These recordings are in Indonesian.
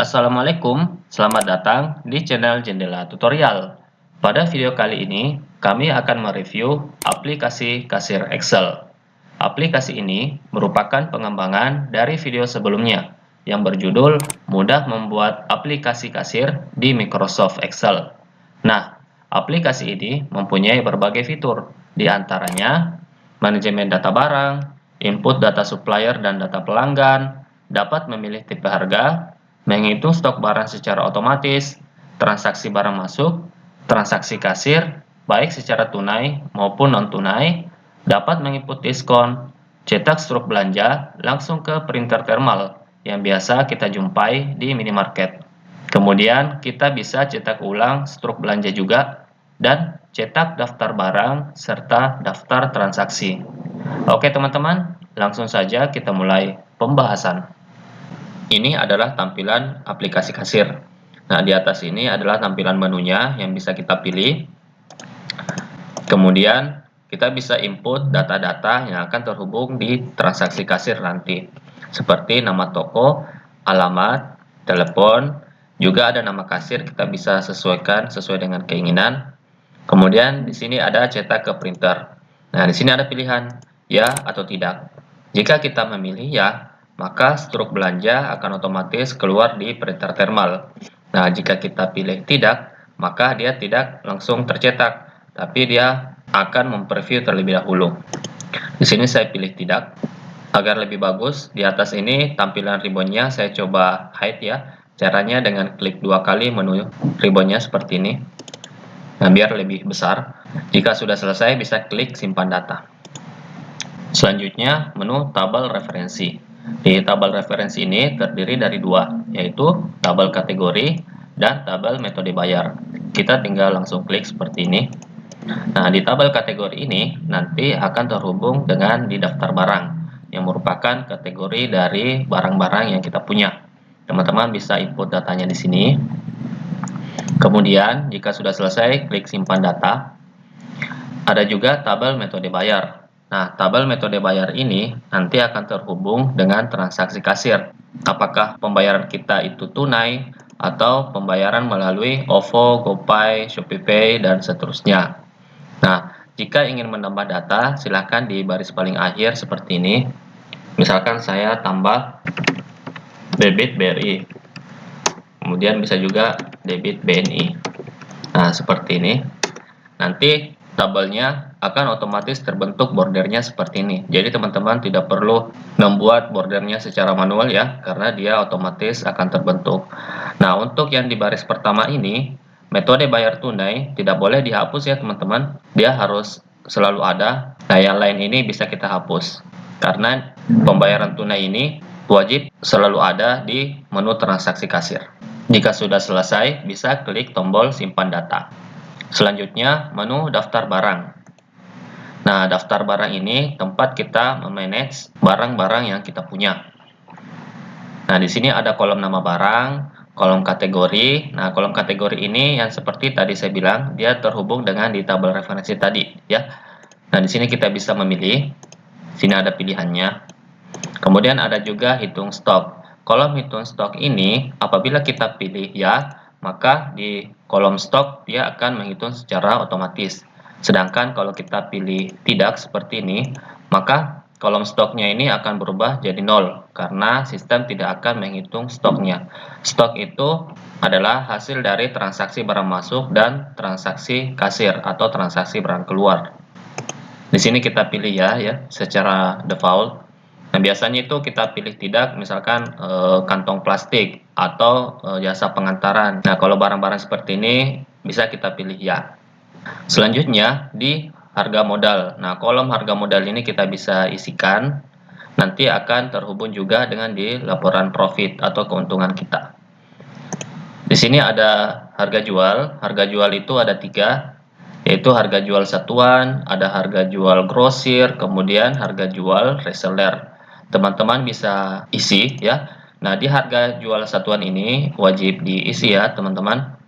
Assalamualaikum, selamat datang di channel Jendela Tutorial. Pada video kali ini, kami akan mereview aplikasi kasir Excel. Aplikasi ini merupakan pengembangan dari video sebelumnya yang berjudul Mudah Membuat Aplikasi Kasir di Microsoft Excel. Nah, aplikasi ini mempunyai berbagai fitur, di antaranya manajemen data barang, input data supplier dan data pelanggan, dapat memilih tipe harga, menghitung stok barang secara otomatis, transaksi barang masuk, transaksi kasir, baik secara tunai maupun non-tunai, dapat menginput diskon, cetak struk belanja langsung ke printer thermal yang biasa kita jumpai di minimarket. Kemudian kita bisa cetak ulang struk belanja juga dan cetak daftar barang serta daftar transaksi. Oke teman-teman, langsung saja kita mulai pembahasan. Ini adalah tampilan aplikasi kasir. Nah, di atas ini adalah tampilan menunya yang bisa kita pilih. Kemudian, kita bisa input data-data yang akan terhubung di transaksi kasir nanti. Seperti nama toko, alamat, telepon, juga ada nama kasir kita bisa sesuaikan sesuai dengan keinginan. Kemudian, di sini ada cetak ke printer. Nah, di sini ada pilihan ya atau tidak. Jika kita memilih ya, maka struk belanja akan otomatis keluar di printer thermal. Nah, jika kita pilih tidak, maka dia tidak langsung tercetak, tapi dia akan mempreview terlebih dahulu. Di sini saya pilih tidak. Agar lebih bagus, di atas ini tampilan ribbonnya saya coba hide ya. Caranya dengan klik 2 kali menu ribbonnya seperti ini. Nah, biar lebih besar. Jika sudah selesai, bisa klik simpan data. Selanjutnya, menu tabel referensi. Di tabel referensi ini terdiri dari dua, yaitu tabel kategori dan tabel metode bayar. Kita tinggal langsung klik seperti ini. Nah, di tabel kategori ini nanti akan terhubung dengan di daftar barang, yang merupakan kategori dari barang-barang yang kita punya. Teman-teman bisa input datanya di sini. Kemudian, jika sudah selesai, klik simpan data. Ada juga tabel metode bayar. Nah, tabel metode bayar ini nanti akan terhubung dengan transaksi kasir. Apakah pembayaran kita itu tunai atau pembayaran melalui OVO, GoPay, ShopeePay, dan seterusnya. Nah, jika ingin menambah data, silakan di baris paling akhir seperti ini. Misalkan saya tambah debit BRI. Kemudian bisa juga debit BNI. Nah, seperti ini. Nanti tabelnya akan otomatis terbentuk bordernya seperti ini. Jadi teman-teman tidak perlu membuat bordernya secara manual ya, karena dia otomatis akan terbentuk. Nah, untuk yang di baris pertama ini, metode bayar tunai tidak boleh dihapus ya teman-teman. Dia harus selalu ada. Nah, yang lain ini bisa kita hapus. Karena pembayaran tunai ini wajib selalu ada di menu transaksi kasir. Jika sudah selesai, bisa klik tombol simpan data. Selanjutnya, menu daftar barang. Nah, daftar barang ini tempat kita memanage barang-barang yang kita punya. Nah, di sini ada kolom nama barang, kolom kategori. Nah, kolom kategori ini yang seperti tadi saya bilang, dia terhubung dengan di tabel referensi tadi, ya. Nah, di sini kita bisa memilih. Sini ada pilihannya. Kemudian ada juga hitung stok. Kolom hitung stok ini, apabila kita pilih ya, maka di kolom stok dia akan menghitung secara otomatis. Sedangkan kalau kita pilih tidak seperti ini, maka kolom stoknya ini akan berubah jadi 0 karena sistem tidak akan menghitung stoknya. Stok itu adalah hasil dari transaksi barang masuk dan transaksi kasir atau transaksi barang keluar. Di sini kita pilih ya secara default. Nah, biasanya itu kita pilih tidak, misalkan kantong plastik atau jasa pengantaran. Nah, kalau barang-barang seperti ini bisa kita pilih ya. Selanjutnya di harga modal. Nah, kolom harga modal ini kita bisa isikan. Nanti akan terhubung juga dengan di laporan profit atau keuntungan kita. Di sini ada harga jual. Harga jual itu ada 3, yaitu harga jual satuan, ada harga jual grosir, kemudian harga jual reseller. Teman-teman bisa isi ya. Nah, di harga jual satuan ini wajib diisi ya teman-teman.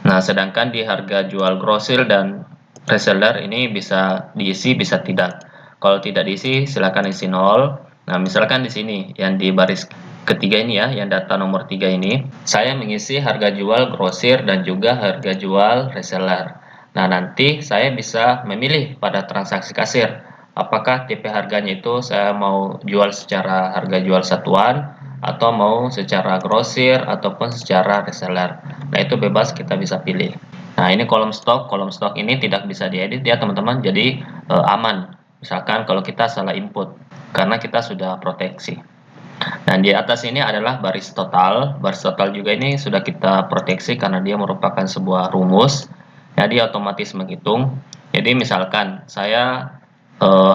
Nah, sedangkan di harga jual grosir dan reseller ini bisa diisi, bisa tidak. Kalau tidak diisi, silakan isi 0. Nah, misalkan di sini yang di baris ketiga ini ya, yang data nomor 3 ini, saya mengisi harga jual grosir dan juga harga jual reseller. Nah, nanti saya bisa memilih pada transaksi kasir, apakah tipe harganya itu saya mau jual secara harga jual satuan, atau mau secara grosir, ataupun secara reseller. Nah, itu bebas kita bisa pilih. Nah, ini kolom stok ini tidak bisa diedit ya teman-teman, jadi aman. Misalkan kalau kita salah input, karena kita sudah proteksi. Dan di atas ini adalah baris total. Baris total juga ini sudah kita proteksi karena dia merupakan sebuah rumus. Jadi otomatis menghitung. Jadi misalkan saya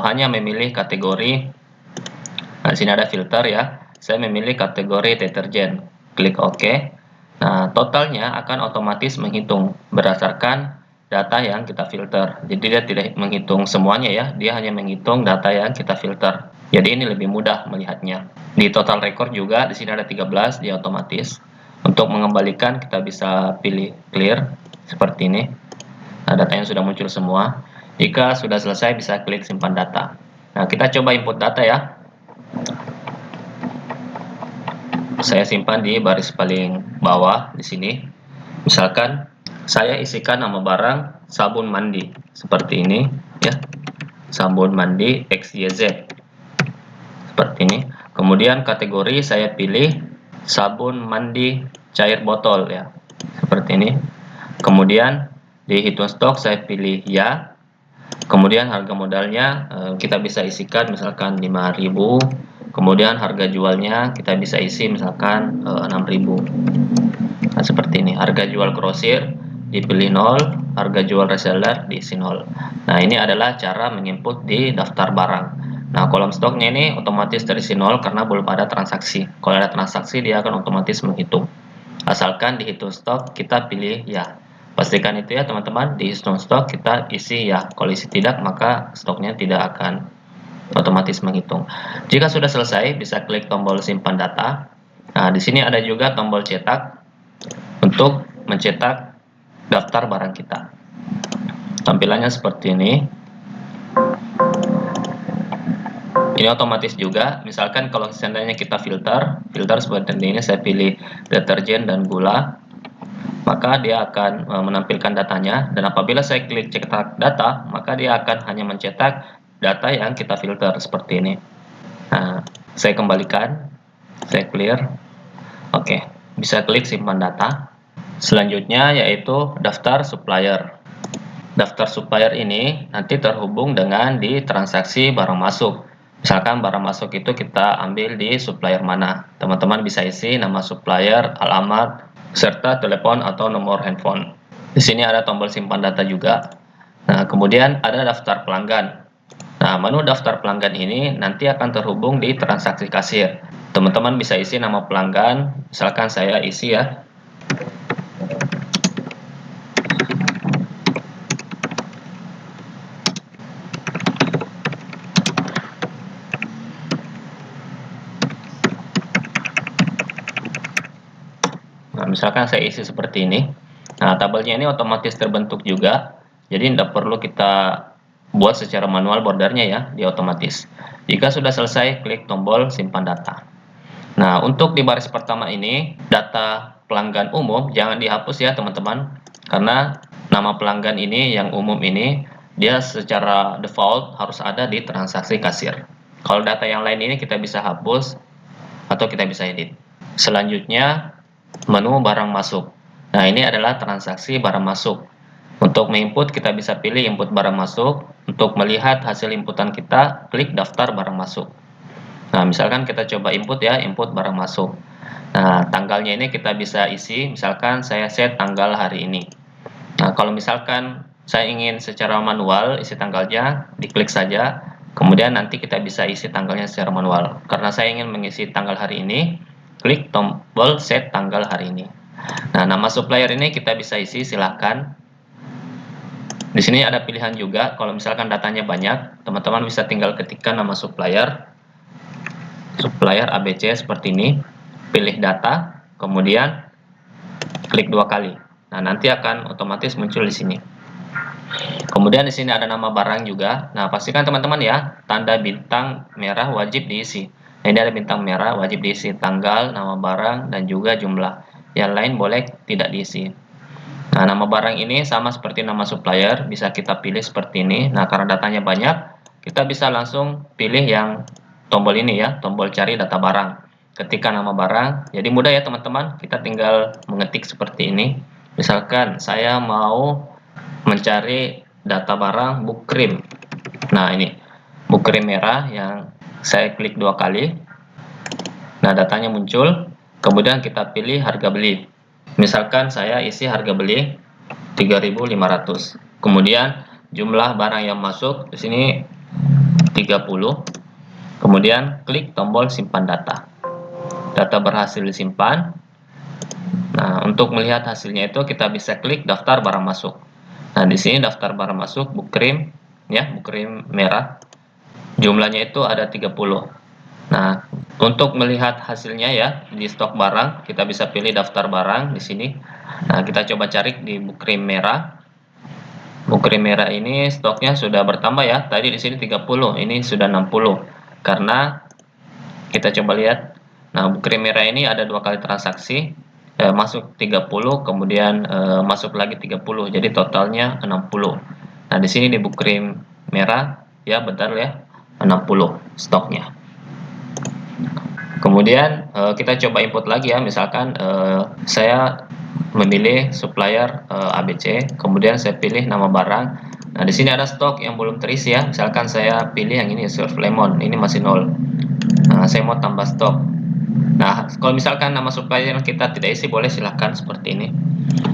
hanya memilih kategori, nah di sini ada filter ya. Saya memilih kategori deterjen. Klik OK. Nah, totalnya akan otomatis menghitung berdasarkan data yang kita filter. Jadi dia tidak menghitung semuanya ya, dia hanya menghitung data yang kita filter. Jadi ini lebih mudah melihatnya. Di total record juga di sini ada 13, dia otomatis. Untuk mengembalikan kita bisa pilih clear seperti ini. Nah, datanya sudah muncul semua. Jika sudah selesai bisa klik simpan data. Nah, kita coba input data ya. Saya simpan di baris paling bawah di sini. Misalkan saya isikan nama barang sabun mandi seperti ini ya. Sabun mandi XYZ seperti ini. Kemudian kategori saya pilih sabun mandi cair botol ya. Seperti ini. Kemudian di hitung stok saya pilih ya. Kemudian harga modalnya kita bisa isikan misalkan 5.000. Kemudian harga jualnya kita bisa isi misalkan 6.000. Nah, seperti ini. Harga jual grosir dipilih 0, harga jual reseller diisi 0. Nah, ini adalah cara menginput di daftar barang. Nah, kolom stoknya ini otomatis terisi 0 karena belum ada transaksi. Kalau ada transaksi dia akan otomatis menghitung. Asalkan di hitung stok kita pilih ya. Pastikan itu ya teman-teman, di hitung stok kita isi ya. Kalau isi tidak maka stoknya tidak akan otomatis menghitung. Jika sudah selesai, bisa klik tombol simpan data. Nah, di sini ada juga tombol cetak untuk mencetak daftar barang kita. Tampilannya seperti ini. Ini otomatis juga. Misalkan kalau seandainya kita filter seperti ini, saya pilih deterjen dan gula, maka dia akan menampilkan datanya. Dan apabila saya klik cetak data, maka dia akan hanya mencetak data yang kita filter seperti ini. Nah, saya kembalikan, saya clear. Oke, bisa klik simpan data. Selanjutnya yaitu daftar supplier. Daftar supplier ini nanti terhubung dengan di transaksi barang masuk. Misalkan barang masuk itu kita ambil di supplier mana. Teman-teman bisa isi nama supplier, alamat, serta telepon atau nomor handphone. Di sini ada tombol simpan data juga. Nah, kemudian ada daftar pelanggan. Nah, menu daftar pelanggan ini nanti akan terhubung di transaksi kasir. Teman-teman bisa isi nama pelanggan, misalkan saya isi ya. Nah, misalkan saya isi seperti ini. Nah, tabelnya ini otomatis terbentuk juga. Jadi tidak perlu kita buat secara manual bordernya ya, dia otomatis. Jika sudah selesai, klik tombol simpan data. Nah, untuk di baris pertama ini, data pelanggan umum jangan dihapus ya teman-teman, karena nama pelanggan ini yang umum ini, dia secara default harus ada di transaksi kasir. Kalau data yang lain ini kita bisa hapus, atau kita bisa edit. Selanjutnya, menu barang masuk. Nah, ini adalah transaksi barang masuk. Untuk menginput kita bisa pilih input barang masuk. Untuk melihat hasil inputan kita, klik daftar barang masuk. Nah, misalkan kita coba input ya, input barang masuk. Nah, tanggalnya ini kita bisa isi, misalkan saya set tanggal hari ini. Nah, kalau misalkan saya ingin secara manual isi tanggalnya, diklik saja. Kemudian nanti kita bisa isi tanggalnya secara manual. Karena saya ingin mengisi tanggal hari ini, klik tombol set tanggal hari ini. Nah, nama supplier ini kita bisa isi, silahkan. Di sini ada pilihan juga, kalau misalkan datanya banyak, teman-teman bisa tinggal ketikkan nama supplier ABC seperti ini, pilih data, kemudian klik 2 kali. Nah, nanti akan otomatis muncul di sini. Kemudian di sini ada nama barang juga. Nah, pastikan teman-teman ya, tanda bintang merah wajib diisi. Nah, ini ada bintang merah, wajib diisi tanggal, nama barang, dan juga jumlah. Yang lain boleh tidak diisi. Nah, nama barang ini sama seperti nama supplier, bisa kita pilih seperti ini. Nah, karena datanya banyak, kita bisa langsung pilih yang tombol ini ya, tombol cari data barang. Ketika nama barang, jadi mudah ya teman-teman, kita tinggal mengetik seperti ini. Misalkan saya mau mencari data barang book cream. Nah, ini book cream merah yang saya klik 2 kali. Nah, datanya muncul, kemudian kita pilih harga beli. Misalkan saya isi harga beli 3.500. Kemudian jumlah barang yang masuk di sini 30. Kemudian klik tombol simpan data. Data berhasil disimpan. Nah, untuk melihat hasilnya itu kita bisa klik daftar barang masuk. Nah, di sini daftar barang masuk book cream ya, book cream merah. Jumlahnya itu ada 30. Nah, untuk melihat hasilnya ya di stok barang, kita bisa pilih daftar barang di sini. Nah, kita coba cari di book cream merah. Book cream merah ini stoknya sudah bertambah ya. Tadi di sini 30, ini sudah 60. Karena kita coba lihat. Nah, book cream merah ini ada 2 kali transaksi, masuk 30, kemudian masuk lagi 30. Jadi totalnya 60. Nah, di sini di book cream merah ya, benar ya, 60 stoknya. Kemudian kita coba input lagi ya, misalkan saya memilih supplier ABC, kemudian saya pilih nama barang. Nah, di sini ada stok yang belum terisi ya, misalkan saya pilih yang ini Surf Lemon, ini masih 0. Nah, saya mau tambah stok. Nah, kalau misalkan nama supplier kita tidak isi, boleh silahkan seperti ini.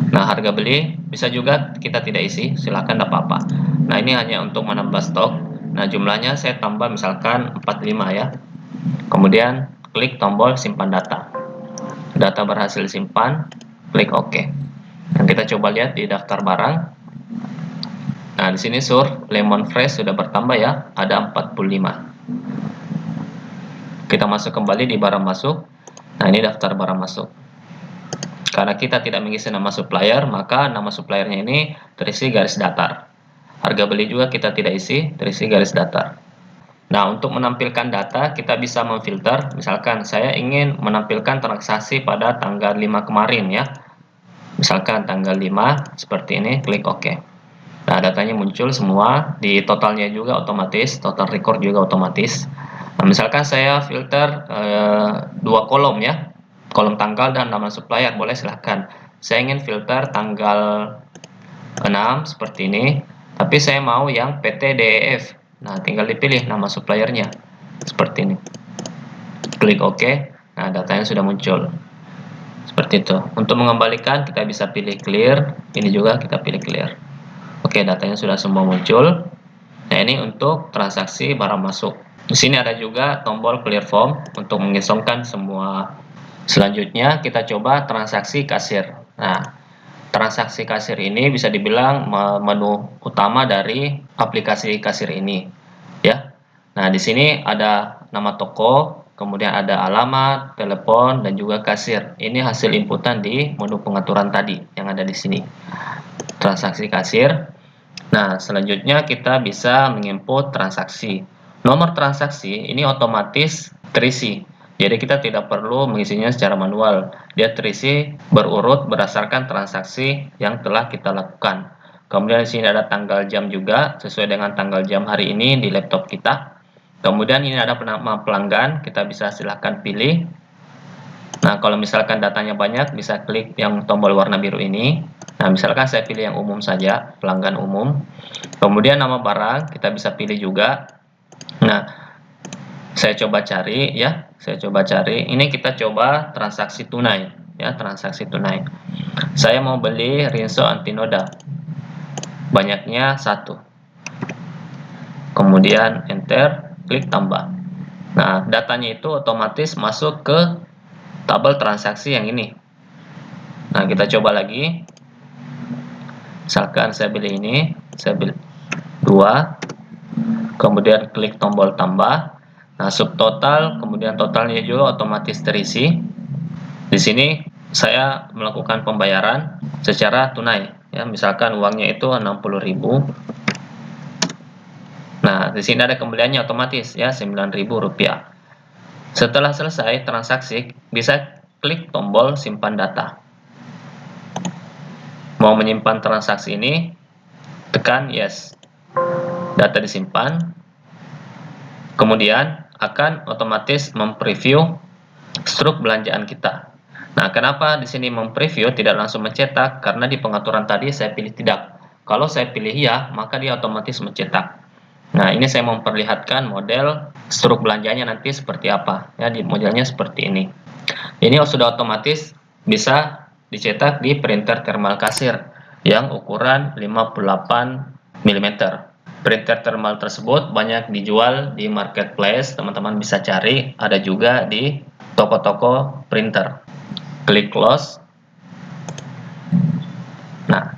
Nah, harga beli bisa juga kita tidak isi, silahkan, tidak apa-apa. Nah, ini hanya untuk menambah stok. Nah, jumlahnya saya tambah misalkan 45 ya. Kemudian klik tombol simpan data. Data berhasil disimpan, klik OK. Dan kita coba lihat di daftar barang. Nah, di sini Surf Lemon Fresh sudah bertambah ya, ada 45. Kita masuk kembali di barang masuk. Nah, ini daftar barang masuk. Karena kita tidak mengisi nama supplier, maka nama suppliernya ini terisi garis datar. Harga beli juga kita tidak isi, terisi garis datar. Nah, untuk menampilkan data, kita bisa memfilter. Misalkan saya ingin menampilkan transaksi pada tanggal 5 kemarin ya. Misalkan tanggal 5, seperti ini, klik OK. Nah, datanya muncul semua, di totalnya juga otomatis, total record juga otomatis. Nah, misalkan saya filter 2 kolom ya, kolom tanggal dan nama supplier, boleh silahkan. Saya ingin filter tanggal 6, seperti ini, tapi saya mau yang PT DEF. Nah, tinggal dipilih nama suppliernya seperti ini. Klik OK. Nah, datanya sudah muncul. Seperti itu. Untuk mengembalikan kita bisa pilih clear. Ini juga kita pilih clear. Oke, datanya sudah semua muncul. Nah, ini untuk transaksi barang masuk. Di sini ada juga tombol clear form untuk mengisongkan semua. Selanjutnya kita coba transaksi kasir. Nah, transaksi kasir ini bisa dibilang menu utama dari aplikasi kasir ini, ya. Nah, di sini ada nama toko, kemudian ada alamat, telepon, dan juga kasir. Ini hasil inputan di menu pengaturan tadi yang ada di sini. Transaksi kasir. Nah, selanjutnya kita bisa menginput transaksi. Nomor transaksi ini otomatis terisi. Jadi kita tidak perlu mengisinya secara manual. Dia terisi berurut berdasarkan transaksi yang telah kita lakukan. Kemudian di sini ada tanggal jam juga sesuai dengan tanggal jam hari ini di laptop kita. Kemudian ini ada nama pelanggan, kita bisa silahkan pilih. Nah, kalau misalkan datanya banyak, bisa klik yang tombol warna biru ini. Nah, misalkan saya pilih yang umum saja, pelanggan umum. Kemudian nama barang kita bisa pilih juga. Nah, saya coba cari ya, ini kita coba transaksi tunai ya, transaksi tunai. Saya mau beli rinso anti noda, banyaknya 1. Kemudian enter, klik tambah. Nah, datanya itu otomatis masuk ke tabel transaksi yang ini. Nah, kita coba lagi. Misalkan saya pilih ini, saya pilih 2, kemudian klik tombol tambah. Nah, subtotal, kemudian totalnya juga otomatis terisi. Di sini saya melakukan pembayaran secara tunai ya, misalkan uangnya itu 60.000. Nah, di sini ada kembaliannya otomatis ya, Rp9.000. Setelah selesai transaksi, bisa klik tombol simpan data. Mau menyimpan transaksi ini, tekan yes. Data disimpan, kemudian akan otomatis mempreview struk belanjaan kita. Nah, kenapa di sini mempreview tidak langsung mencetak? Karena di pengaturan tadi saya pilih tidak. Kalau saya pilih ya, maka dia otomatis mencetak. Nah, ini saya memperlihatkan model struk belanjanya nanti seperti apa. Ya, di modelnya seperti ini. Ini sudah otomatis bisa dicetak di printer thermal kasir yang ukuran 58 mm. Printer thermal tersebut banyak dijual di marketplace, teman-teman bisa cari, ada juga di toko-toko printer. Klik close. Nah,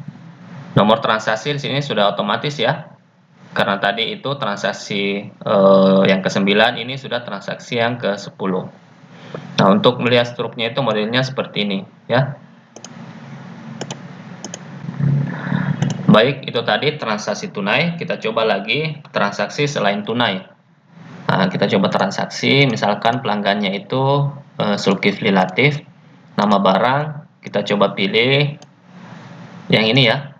nomor transaksi di sini sudah otomatis ya. Karena tadi itu transaksi yang ke-9, ini sudah transaksi yang ke-10. Nah, untuk melihat struknya itu modelnya seperti ini ya. Baik, itu tadi transaksi tunai. Kita coba lagi transaksi selain tunai. Nah, kita coba transaksi, misalkan pelanggannya itu Zulkifli Latif, nama barang, kita coba pilih yang ini ya.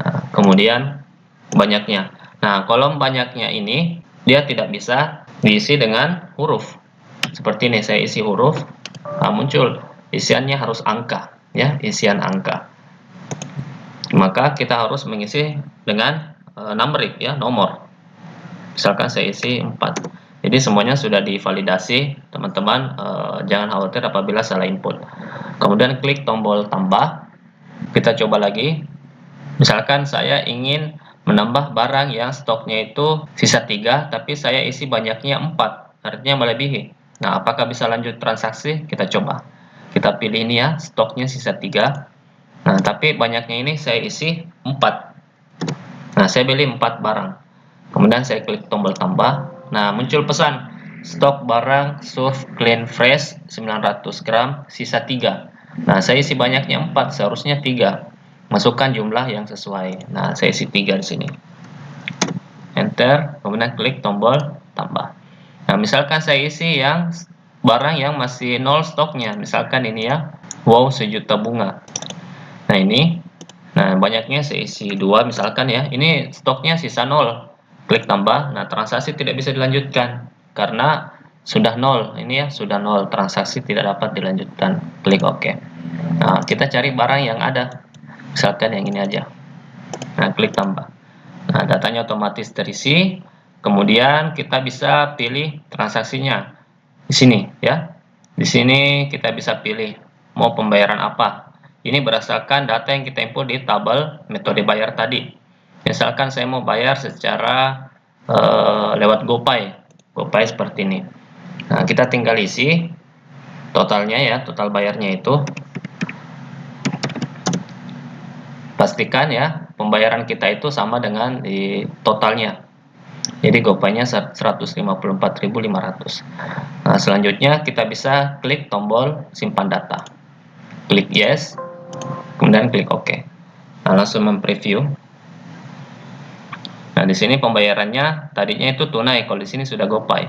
Nah, kemudian banyaknya. Nah, kolom banyaknya ini dia tidak bisa diisi dengan huruf. Seperti ini, saya isi huruf, nah, muncul isiannya harus angka ya, isian angka. Maka kita harus mengisi dengan numerik ya, nomor. Misalkan saya isi 4. Jadi semuanya sudah divalidasi, teman-teman jangan khawatir apabila salah input. Kemudian klik tombol tambah. Kita coba lagi. Misalkan saya ingin menambah barang yang stoknya itu sisa 3, tapi saya isi banyaknya 4, artinya melebihi. Nah, apakah bisa lanjut transaksi? Kita coba. Kita pilih ini ya, stoknya sisa 3. Nah, tapi banyaknya ini saya isi 4. Nah, saya pilih 4 barang. Kemudian saya klik tombol tambah. Nah, muncul pesan, stok barang Surf Clean Fresh 900 gram, sisa 3. Nah, saya isi banyaknya 4, seharusnya 3. Masukkan jumlah yang sesuai. Nah, saya isi 3 di sini. Enter, kemudian klik tombol tambah. Nah, misalkan saya isi yang barang yang masih 0 stoknya. Misalkan ini ya, wow 1 juta bunga. Nah, ini. Nah, banyaknya saya isi 2 misalkan ya. Ini stoknya sisa 0. Klik tambah. Nah, transaksi tidak bisa dilanjutkan karena sudah 0. Ini ya, sudah 0. Transaksi tidak dapat dilanjutkan. Klik OK. Nah, kita cari barang yang ada. Misalkan yang ini aja. Nah, klik tambah. Nah, datanya otomatis terisi. Kemudian kita bisa pilih transaksinya. Di sini ya. Di sini kita bisa pilih mau pembayaran apa. Ini berdasarkan data yang kita input di tabel metode bayar tadi. Misalkan saya mau bayar secara lewat GoPay. GoPay seperti ini. Nah, kita tinggal isi totalnya ya, total bayarnya itu. Pastikan ya, pembayaran kita itu sama dengan di totalnya. Jadi GoPay-nya 154.500. Nah, selanjutnya kita bisa klik tombol simpan data. Klik yes. Kemudian klik OK. Nah, langsung mempreview. Nah, di sini pembayarannya tadinya itu tunai, kalau di sini sudah GoPay.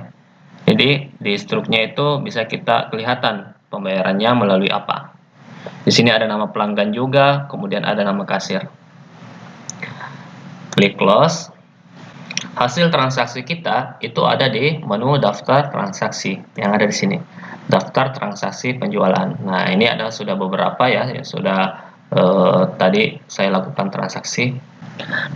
Jadi di struknya itu bisa kita kelihatan pembayarannya melalui apa. Di sini ada nama pelanggan juga, kemudian ada nama kasir. Klik close. Hasil transaksi kita itu ada di menu daftar transaksi yang ada di sini. Daftar transaksi penjualan. Nah, ini ada sudah beberapa ya, sudah tadi saya lakukan transaksi.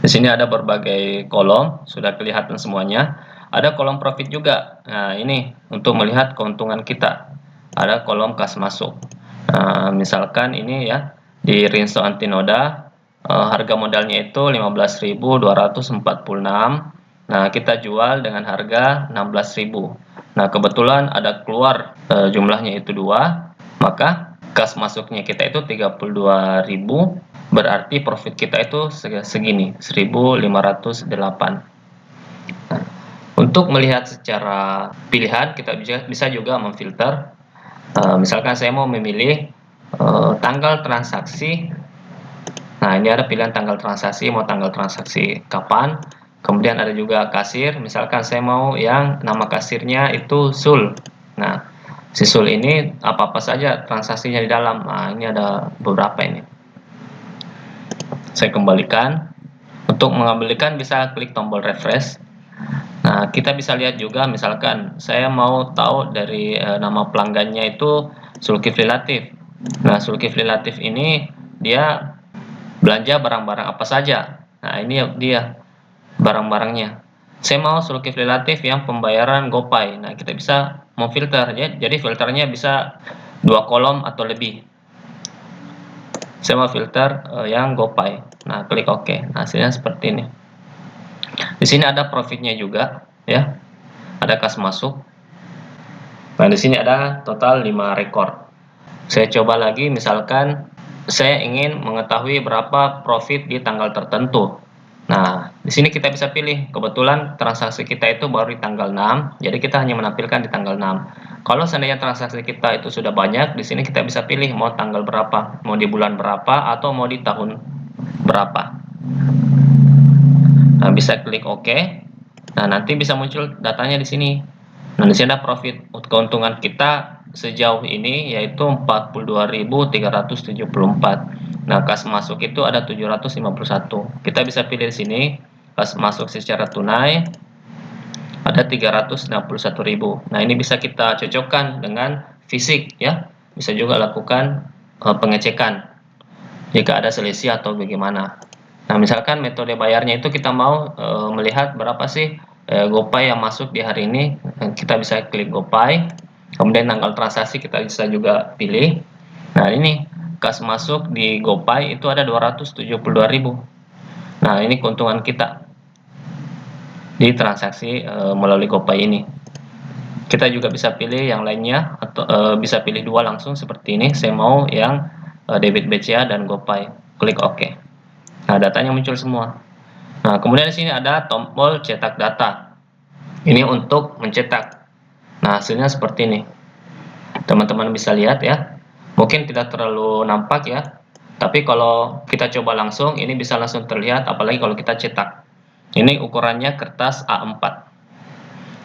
Di sini ada berbagai kolom, sudah kelihatan semuanya. Ada kolom profit juga. Nah, ini untuk melihat keuntungan kita. Ada kolom kas masuk. Nah, misalkan ini ya, di Rinso Antinoda, harga modalnya itu 15.246. Nah, kita jual dengan harga 16.000. Nah, kebetulan ada keluar jumlahnya itu 2, maka kas masuknya kita itu 32.000, berarti profit kita itu segini, 1.508. Nah, untuk melihat secara pilihan, kita bisa juga memfilter. Misalkan saya mau memilih tanggal transaksi. Nah, ini ada pilihan tanggal transaksi, mau tanggal transaksi kapan. Kemudian ada juga kasir, misalkan saya mau yang nama kasirnya itu Sul. Nah, Sisul ini apa-apa saja transaksinya di dalam. Nah, ini ada beberapa ini. Saya kembalikan. Untuk mengembalikan bisa klik tombol refresh. Nah, kita bisa lihat juga misalkan saya mau tahu dari nama pelanggannya itu Zulkifli Latif. Nah, Zulkifli Latif ini dia belanja barang-barang apa saja. Nah, ini dia barang-barangnya. Saya mau Zulkifli Latif yang pembayaran GoPay. Nah, kita bisa memfilter ya. Jadi filternya bisa 2 kolom atau lebih. Saya mau filter yang GoPay. Nah, klik OK. Nah, hasilnya seperti ini. Di sini ada profitnya juga, ya. Ada kas masuk. Nah, di sini ada total 5 rekor. Saya coba lagi, misalkan saya ingin mengetahui berapa profit di tanggal tertentu. Nah, di sini kita bisa pilih. Kebetulan transaksi kita itu baru di tanggal 6, jadi kita hanya menampilkan di tanggal 6. Kalau seandainya transaksi kita itu sudah banyak, di sini kita bisa pilih mau tanggal berapa, mau di bulan berapa, atau mau di tahun berapa. Nah, bisa klik OK. Nah, nanti bisa muncul datanya di sini. Nah, di sini ada profit. Keuntungan kita sejauh ini yaitu 42.374. Nah, kas masuk itu ada 751. Kita bisa pilih di sini kas masuk secara tunai ada 361.000. Nah, ini bisa kita cocokkan dengan fisik ya. Bisa juga lakukan pengecekan jika ada selisih atau bagaimana. Nah, misalkan metode bayarnya itu kita mau melihat berapa sih GoPay yang masuk di hari ini. Kita bisa klik GoPay. Kemudian tanggal transaksi kita bisa juga pilih. Nah, ini kas masuk di GoPay itu ada 272.000. Nah, ini keuntungan kita di transaksi melalui GoPay ini. Kita juga bisa pilih yang lainnya atau bisa pilih dua langsung seperti ini. Saya mau yang debit BCA dan GoPay. Klik OK. Nah, datanya muncul semua. Nah, kemudian di sini ada tombol cetak data. Ini untuk mencetak. Nah, hasilnya seperti ini. Teman-teman bisa lihat ya. Mungkin tidak terlalu nampak ya. Tapi kalau kita coba langsung, ini bisa langsung terlihat, apalagi kalau kita cetak. Ini ukurannya kertas A4.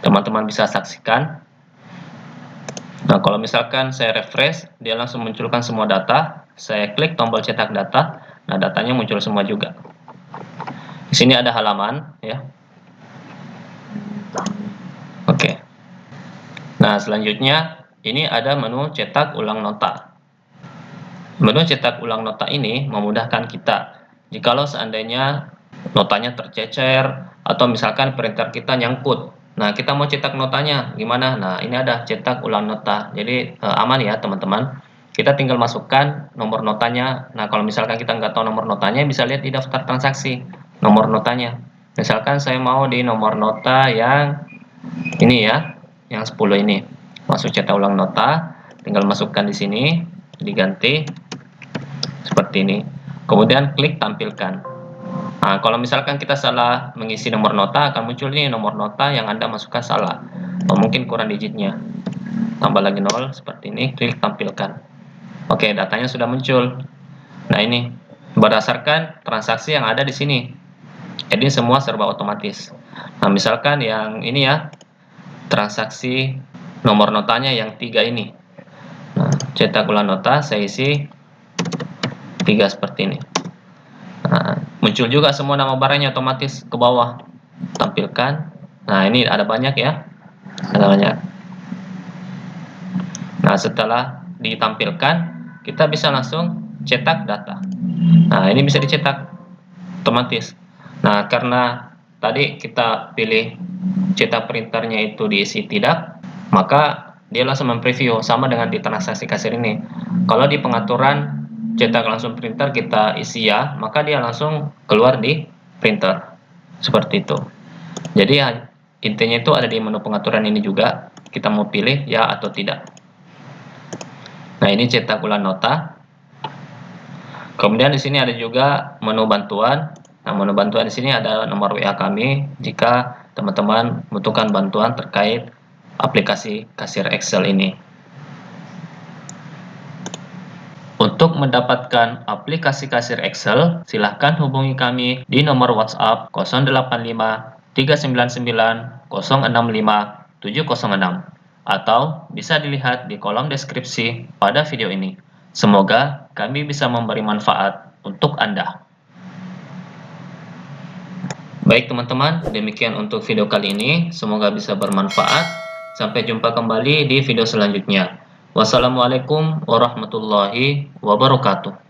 Teman-teman bisa saksikan. Nah, kalau misalkan saya refresh, dia langsung munculkan semua data. Saya klik tombol cetak data. Nah, datanya muncul semua juga. Di sini ada halaman, ya. Oke. Nah, selanjutnya ini ada menu cetak ulang nota. Menu cetak ulang nota ini memudahkan kita. Jikalau seandainya notanya tercecer atau misalkan printer kita nyangkut. Nah, kita mau cetak notanya gimana? Nah, ini ada cetak ulang nota. Jadi aman ya, teman-teman. Kita tinggal masukkan nomor notanya. Nah, kalau misalkan kita nggak tahu nomor notanya, bisa lihat di daftar transaksi nomor notanya. Misalkan saya mau di nomor nota yang ini ya, yang 10 ini. Masuk cetak ulang nota, tinggal masukkan di sini, diganti seperti ini. Kemudian klik tampilkan. Nah, kalau misalkan kita salah mengisi nomor nota, akan muncul nih nomor nota yang Anda masukkan salah. Mungkin kurang digitnya. Tambah lagi 0 seperti ini, klik tampilkan. Oke, datanya sudah muncul. Nah, ini berdasarkan transaksi yang ada di sini. Jadi semua serba otomatis. Nah, misalkan yang ini ya, transaksi nomor notanya yang 3 ini. Nah, cetak ulang nota, saya isi 3 seperti ini. Nah, muncul juga semua nama barangnya otomatis ke bawah. Tampilkan. Nah, ini ada banyak ya. Ada banyak. Nah, setelah ditampilkan, kita bisa langsung cetak data. Nah, ini bisa dicetak otomatis. Nah, karena tadi kita pilih cetak printernya itu diisi tidak, maka dia langsung mempreview sama dengan di transaksi kasir ini. Kalau di pengaturan cetak langsung printer kita isi ya, maka dia langsung keluar di printer. Seperti itu. Jadi intinya itu ada di menu pengaturan ini juga. Kita mau pilih ya atau tidak. Nah, ini cetak ulang nota. Kemudian di sini ada juga menu bantuan. Nah, menu bantuan di sini ada nomor WA kami jika teman-teman membutuhkan bantuan terkait aplikasi kasir Excel ini. Untuk mendapatkan aplikasi kasir Excel, silahkan hubungi kami di nomor WhatsApp 085 399 065 706. atau bisa dilihat di kolom deskripsi pada video ini. Semoga kami bisa memberi manfaat untuk Anda. Baik teman-teman, demikian untuk video kali ini. Semoga bisa bermanfaat. Sampai jumpa kembali di video selanjutnya. Wassalamualaikum warahmatullahi wabarakatuh.